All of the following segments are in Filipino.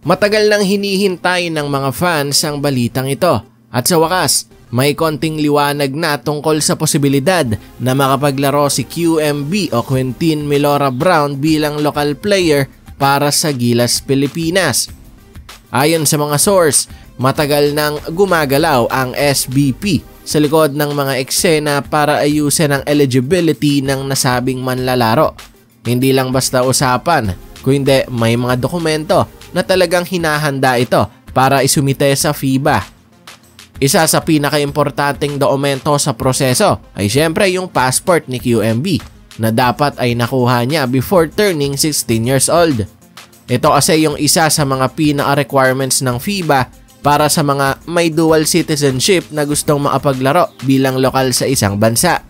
Matagal nang hinihintay ng mga fans ang balitang ito at sa wakas, may konting liwanag na tungkol sa posibilidad na makapaglaro si QMB o Quintin Milora Brown bilang local player para sa Gilas Pilipinas. Ayon sa mga source, matagal nang gumagalaw ang SBP sa likod ng mga eksena para ayusin ang eligibility ng nasabing manlalaro. Hindi lang basta usapan, kundi may mga dokumento na talagang hinahanda ito para isumite sa FIBA. Isa sa pinakaimportanteng dokumento sa proseso ay syempre yung passport ni QMB na dapat ay nakuha niya before turning 16 years old. Ito kasi yung isa sa mga pinaka-requirements ng FIBA para sa mga may dual citizenship na gustong makapaglaro bilang lokal sa isang bansa.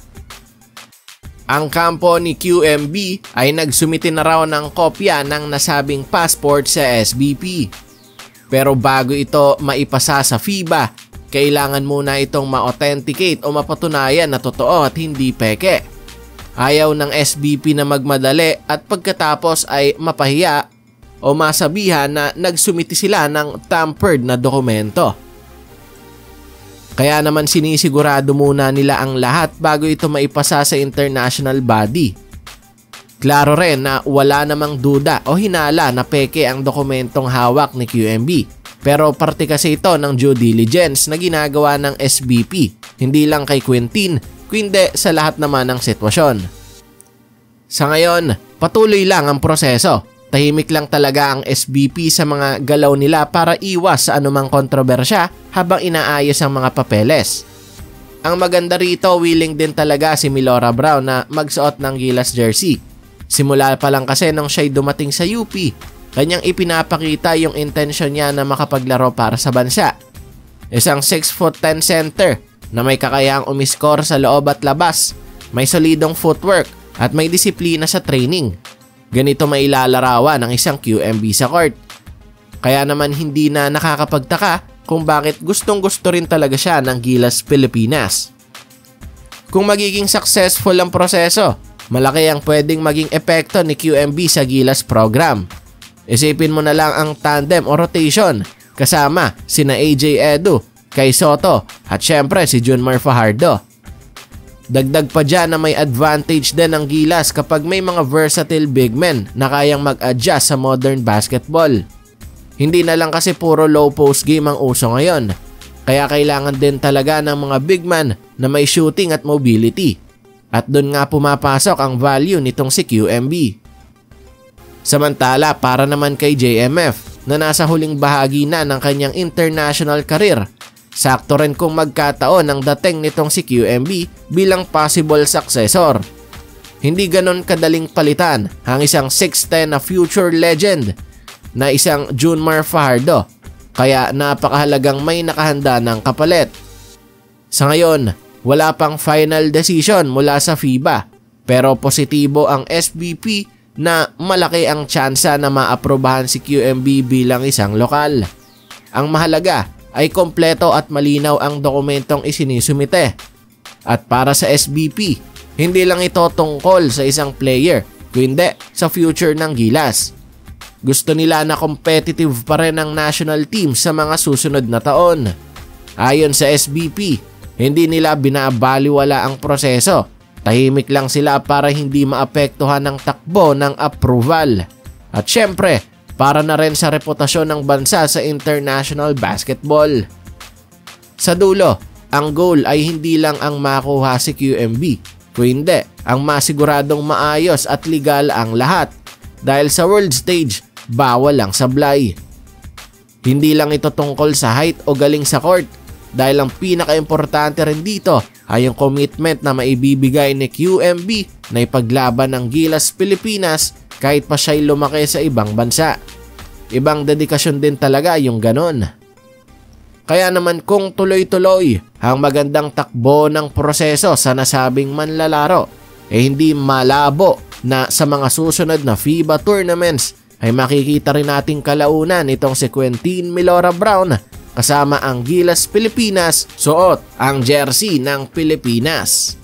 Ang kampo ni QMB ay nagsumite na raw ng kopya ng nasabing passport sa SBP. Pero bago ito maipasa sa FIBA, kailangan muna itong ma-authenticate o mapatunayan na totoo at hindi peke. Ayaw ng SBP na magmadali at pagkatapos ay mapahiya o masabihan na nagsumite sila ng tampered na dokumento. Kaya naman sinisigurado muna nila ang lahat bago ito maipasa sa international body. Klaro rin na wala namang duda o hinala na peke ang dokumentong hawak ni QMB. Pero parte kasi ito ng due diligence na ginagawa ng SBP, hindi lang kay Quintin, kundi sa lahat naman ng sitwasyon. Sa ngayon, patuloy lang ang proseso. Tahimik lang talaga ang SBP sa mga galaw nila para iwas sa anumang kontrobersya habang inaayos ang mga papeles. Ang maganda rito, willing din talaga si Milora Brown na magsuot ng Gilas jersey. Simula pa lang kasi nung siya'y dumating sa UP, kanyang ipinapakita yung intensyon niya na makapaglaro para sa bansa. Isang 6'10" center na may kakayahang umiskor sa loob at labas, may solidong footwork at may disiplina sa training. Ganito mailalarawan ng isang QMB sa court. Kaya naman hindi na nakakapagtaka kung bakit gustong-gusto rin talaga siya ng Gilas Pilipinas. Kung magiging successful ang proseso, malaki ang pwedeng maging epekto ni QMB sa Gilas program. Isipin mo na lang ang tandem o rotation kasama sina AJ Edu, Kai Soto at syempre si Junmar Fajardo. Dagdag pa dyan na may advantage din ng Gilas kapag may mga versatile big men na kayang mag-adjust sa modern basketball. Hindi na lang kasi puro low post game ang uso ngayon, kaya kailangan din talaga ng mga big man na may shooting at mobility. At doon nga pumapasok ang value nitong si QMB. Samantala para naman kay JMF na nasa huling bahagi na ng kanyang international career, sakto rin kung magkataon ang dating nitong si QMB bilang possible successor. Hindi ganon kadaling palitan ang isang 6'10" na future legend na isang Junmar Fajardo, kaya napakahalagang may nakahanda ng kapalit. Sa ngayon, wala pang final decision mula sa FIBA, pero positibo ang SBP na malaki ang tsansa na maaprobahan si QMB bilang isang lokal. Ang mahalaga ay kompleto at malinaw ang dokumentong isinisumite. At para sa SBP, hindi lang ito tungkol sa isang player, kundi sa future ng Gilas. Gusto nila na competitive pa rin ang national team sa mga susunod na taon. Ayon sa SBP, hindi nila binabaliwala ang proseso. Tahimik lang sila para hindi maapektuhan ng takbo ng approval. At syempre, para na rin sa reputasyon ng bansa sa international basketball. Sa dulo, ang goal ay hindi lang ang makuha si QMB, kundi ang masiguradong maayos at legal ang lahat. Dahil sa world stage, bawal ang sablay. Hindi lang ito tungkol sa height o galing sa court, dahil ang pinaka-importante rin dito ay yung commitment na maibibigay ni QMB na ipaglaban ng Gilas Pilipinas kahit pa siya'y lumaki sa ibang bansa. Ibang dedikasyon din talaga yung ganon. Kaya naman kung tuloy-tuloy ang magandang takbo ng proseso sa nasabing manlalaro, hindi malabo na sa mga susunod na FIBA tournaments ay makikita rin nating kalaunan itong si Quintin Milora Brown kasama ang Gilas Pilipinas suot ang jersey ng Pilipinas.